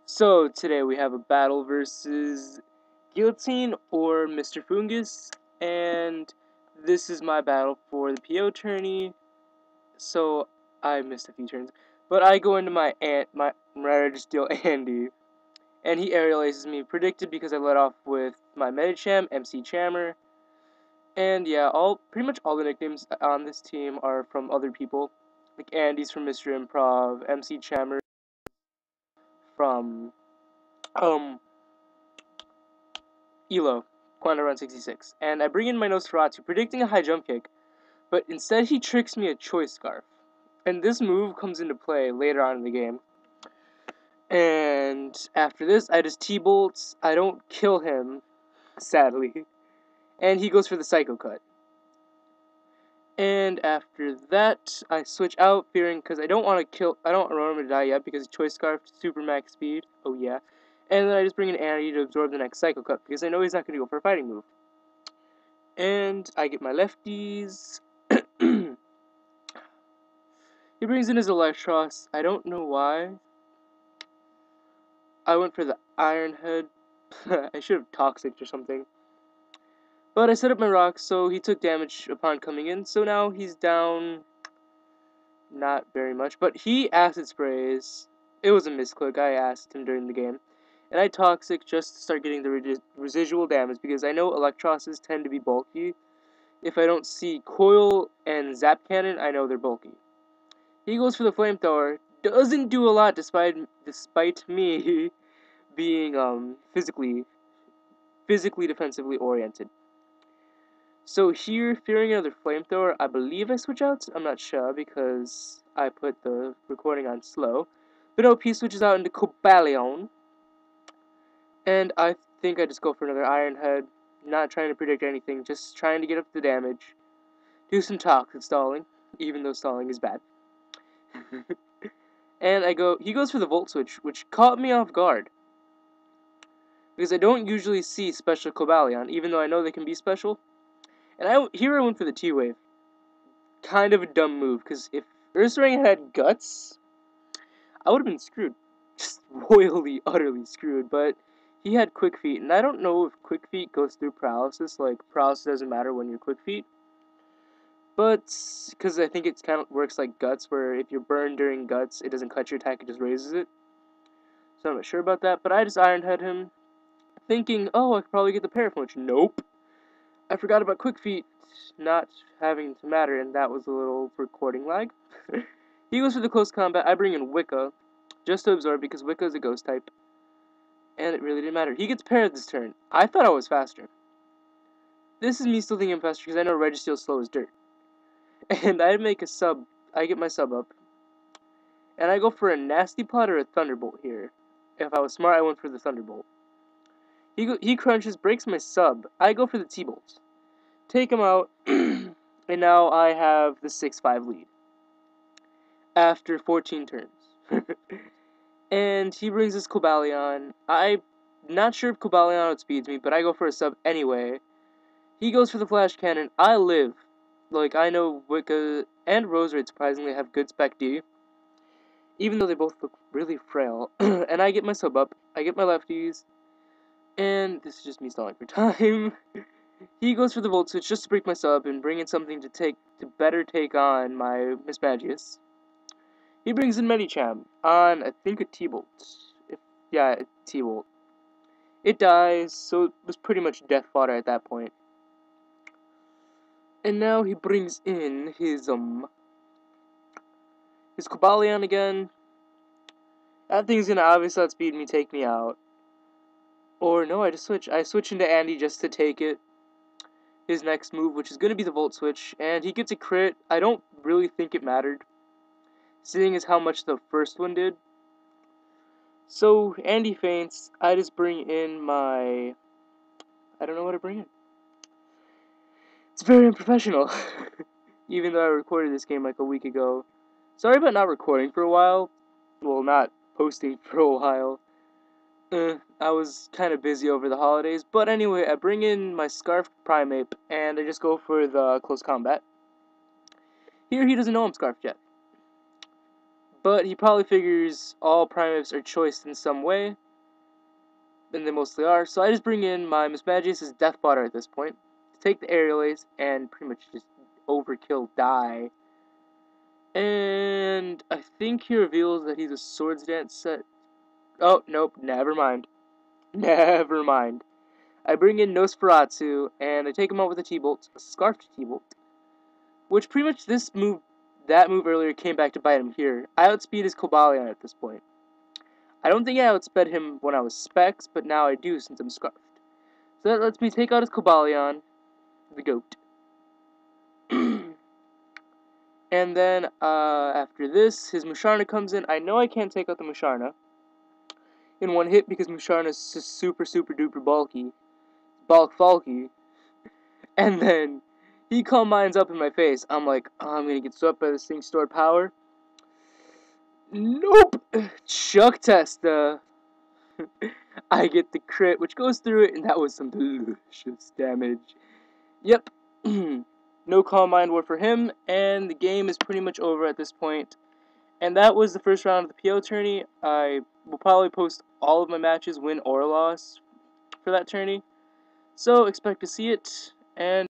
So today we have a battle versus Guillotine or Mr. Funguz, and this is my battle for the PO tourney. So I missed a few turns, but I go into my ready to steal Andy, and he aerial aces me. Predicted because I led off with my Medicham, MC Chammer, and yeah, pretty much all the nicknames on this team are from other people. Like Andy's from Mr. Improv, MC Chammer from um Elo, Quantum Run 66, and I bring in my Nosferatu, predicting a high jump kick, but instead he tricks me a Choice Scarf. And this move comes into play later on in the game. And after this, I just T-bolts. I don't kill him, sadly. And he goes for the Psycho Cut. And after that, I switch out, fearing, because I don't want him to die yet, because Choice Scarf, super max speed, oh yeah. And then I just bring in Andy to absorb the next Psycho Cut, because I know he's not going to go for a fighting move. And I get my lefties. He brings in his Electros. I don't know why. I went for the Iron Head. I should have Toxic or something. But I set up my rocks, so he took damage upon coming in. So now he's down not very much. But he Acid Sprays. It was a misclick. I asked him during the game. And I Toxic just to start getting the residual damage, because I know Electroses tend to be bulky. If I don't see Coil and Zap Cannon, I know they're bulky. He goes for the Flamethrower. Doesn't do a lot despite me being physically defensively oriented. So here, fearing another Flamethrower, I believe I switch out. I'm not sure because I put the recording on slow. But no, he switches out into Cobalion. And I think I just go for another Iron Head. Not trying to predict anything, just trying to get up the damage. Do some toxic stalling, even though stalling is bad. And he goes for the Volt Switch, which caught me off guard. Because I don't usually see special Cobalion, even though I know they can be special. And here I went for the T-Wave. Kind of a dumb move, because if Ursaring had Guts, I would have been screwed. Just royally, utterly screwed, but he had Quick Feet, and I don't know if Quick Feet goes through Paralysis, like, Paralysis doesn't matter when you're Quick Feet. But, because I think it kind of works like Guts, where if you're burned during Guts, it doesn't cut your attack, it just raises it. So I'm not sure about that, but I just Iron Head him, thinking, oh, I could probably get the Parapunch. Nope. I forgot about Quick Feet not having to matter, and that was a little recording lag. He goes for the close combat. I bring in Wicca, just to absorb, because Wicca is a ghost type. And it really didn't matter. He gets parried this turn. I thought I was faster. This is me still thinking I'm faster, because I know Registeel's slow as dirt. And I make a sub. I get my sub up. And I go for a Nasty Pot or a Thunderbolt here. If I was smart, I went for the Thunderbolt. He crunches, breaks my sub. I go for the T-Bolt. Take him out. And now I have the 6-5 lead. After 14 turns. And he brings his Cobalion. I'm not sure if Cobalion outspeeds me, but I go for a sub anyway. He goes for the Flash Cannon. I live. Like, I know Wicca and Roserade surprisingly have good spec D, even though they both look really frail. And I get my sub up, I get my lefties, and this is just me stalling for time. He goes for the Volt Switch just to break my sub and bring in something to better take on my Miss Magius. He brings in Medicham on, I think, a T-Bolt. Yeah, a T-Bolt. It dies, so it was pretty much death fodder at that point. And now he brings in his Cobalion again. That thing's gonna obviously outspeed me, take me out. Or no, I just switch. I switch into Andy just to take it. His next move, which is gonna be the Volt Switch, and he gets a crit. I don't really think it mattered, seeing as how much the first one did. So Andy faints. I just bring in my... I don't know what to bring in. It's very unprofessional. Even though I recorded this game like a week ago. Sorry about not recording for a while. Well, not posting for a while. I was kind of busy over the holidays. But anyway, I bring in my Scarf Primeape, and I just go for the close combat. Here, he doesn't know I'm Scarfed yet. But he probably figures all Primevs are choiced in some way, and they mostly are. So I just bring in my Mismagius' Death Botter at this point to take the Aerial Ace and pretty much just overkill die. And I think he reveals that he's a Swords Dance set. Oh, nope, never mind. Never mind. I bring in Nosferatu, and I take him out with a T-Bolt, a Scarfed T-Bolt. Which pretty much that move earlier came back to bite him here. I outspeed his Cobalion at this point. I don't think I outsped him when I was Specs, but now I do since I'm Scarfed. So that lets me take out his Cobalion, the goat. And then, after this, his Musharna comes in. I know I can't take out the Musharna in one hit because Musharna is super duper bulky. Bulky. And then he Calm Minds up in my face. I'm like, oh, I'm gonna get swept by this thing's stored power. Nope! Chuck test. I get the crit, which goes through it, and that was some delicious damage. Yep. No Calm Mind War for him, and the game is pretty much over at this point. And that was the first round of the PO tourney. I will probably post all of my matches, win or loss, for that tourney. So expect to see it, and